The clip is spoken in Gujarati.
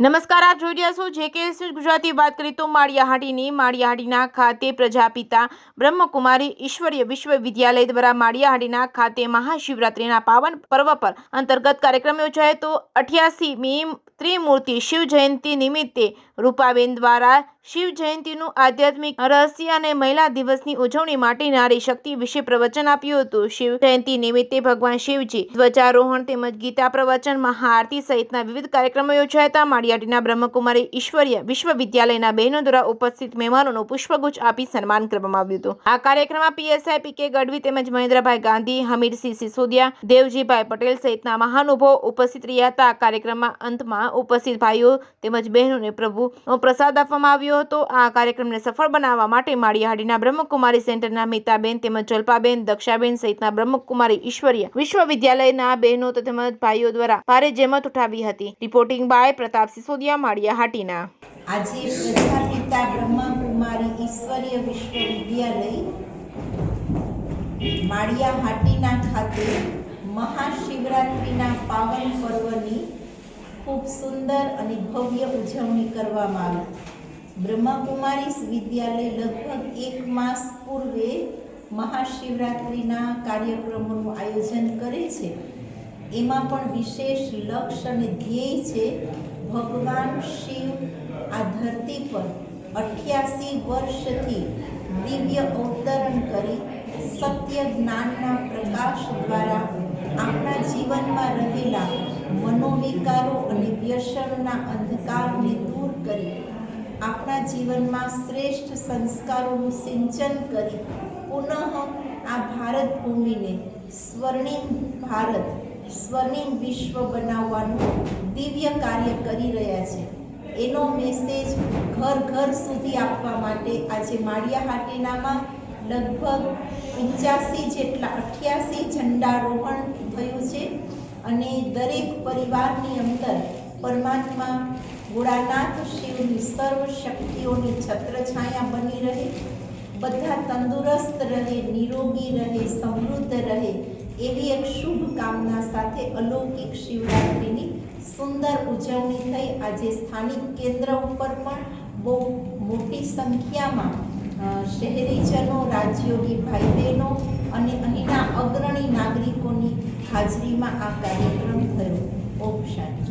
નમસ્કાર, આપ જોઈ રહ્યા છો JKS ગુજરાતી। વાત કરીએ તો માળિયાહાટીના ખાતે પ્રજાપિતા બ્રહ્મકુમારી ઈશ્વરીય વિશ્વવિદ્યાલય દ્વારા માળિયાહાટીના ખાતે મહાશિવરાત્રિના પાવન પર્વ પર અંતર્ગત કાર્યક્રમ યોજાયો તો 88મી ત્રિમૂર્તિ શિવ જયંતિ નિમિત્તે રૂપાબેન દ્વારા શિવ જયંતિનું આધ્યાત્મિક રહસ્ય અને મહિલા દિવસની ઉજવણી માટે નારી શક્તિ વિશે પ્રવચન આપ્યું હતું। શિવ જયંતિ નિમિત્તે ભગવાન શિવજી ધ્વજારોહણ તેમજ ગીતા પ્રવચન, મહાઆરતી સહિતના વિવિધ કાર્યક્રમો યોજાયા હતા। માળિયાહાટીના બ્રહ્મકુમારી ઈશ્વરીય વિશ્વવિદ્યાલયના બહેનો દ્વારા ઉપસ્થિત મહેમાનોનું પુષ્પગુચ્છ આપી સન્માન કરવામાં આવ્યું હતું। આ કાર્યક્રમમાં PSI PK ગઢવી તેમજ મહેન્દ્રભાઈ ગાંધી, હમીરસિંહ સિસોદિયા, દેવજીભાઈ પટેલ સહિતના મહાનુભાવો ઉપસ્થિત રહ્યા હતા। આ કાર્યક્રમમાં અંતમાં ઉપસ્થિત ભાઈઓ તેમજ બહેનોને પ્રભુનો પ્રસાદ આપવામાં આવ્યો હતો। આ કાર્યક્રમને સફળ બનાવવા માટે માળિયાહાટીના બ્રહ્મકુમારી સેન્ટરના મીતાબેન તેમજ જલ્પાબેન, દક્ષાબેન સહિતના બ્રહ્મકુમારી ઈશ્વરીય વિશ્વવિદ્યાલયના બહેનો તેમજ ભાઈઓ દ્વારા ભારે જહેમત ઉઠાવી હતી। Reporting by Pratap Sisodiya, Maliyahatina. આજે પ્રજાપિતા બ્રહ્મકુમારી ઈશ્વરીય વિશ્વવિદ્યાલય માળિયાહાટીના ખાતે મહાશિવરાત્રિના પાવન પર્વની ખૂબ સુંદર અને ભવ્ય ઉજવણી કરવામાં આવી। બ્રહ્મકુમારી વિદ્યાલય લગભગ 1 માસ પૂર્વે મહાશિવરાત્રિના કાર્યક્રમોનું આયોજન કરે છે। એમાં પણ વિશેષ લક્ષ્ય અને ધ્યેય છે ભગવાન શિવ આ ધરતી પર 88 વર્ષથી દિવ્ય અવતરણ કરી સત્ય જ્ઞાનના પ્રકાશ દ્વારા આપણા જીવનમાં રહેલા મનોવિકારો અને વ્યસનના અંધકારને દૂર કરી આપણા જીવનમાં શ્રેષ્ઠ સંસ્કારોનું સિંચન કરી પુનઃ આ ભારત ભૂમિને સ્વર્ણિમ ભારત, સ્વર્ણિમ વિશ્વ બનાવવાનું દિવ્ય કાર્ય કરી રહ્યા છે। એનો મેસેજ ઘર ઘર સુધી આપવા માટે આજે માળિયાહાટીનામાં લગભગ 85 જેટલા 88 ઝંડારોહણ થયું છે અને દરેક પરિવારની અંદર પરમાત્મા ભોળાનાથ શિવની સર્વ શક્તિઓની છત્રછાયા બની રહે, બધા તંદુરસ્ત રહે, નિરોગી રહે, સમૃદ્ધ રહે એવી એક શુભ કામના સાથે અલૌકિક શિવરાત્રિની સુંદર ઉજવણી થઈ। આજે સ્થાનિક કેન્દ્ર ઉપર પણ બહુ મોટી સંખ્યામાં શહેરીજનો, રાજયોગી ભાઈ બહેનો અને અહીંના અગ્રણી નાગરિકોની હાજરીમાં આ કાર્યક્રમ થયો। ઓમ શાંતિ।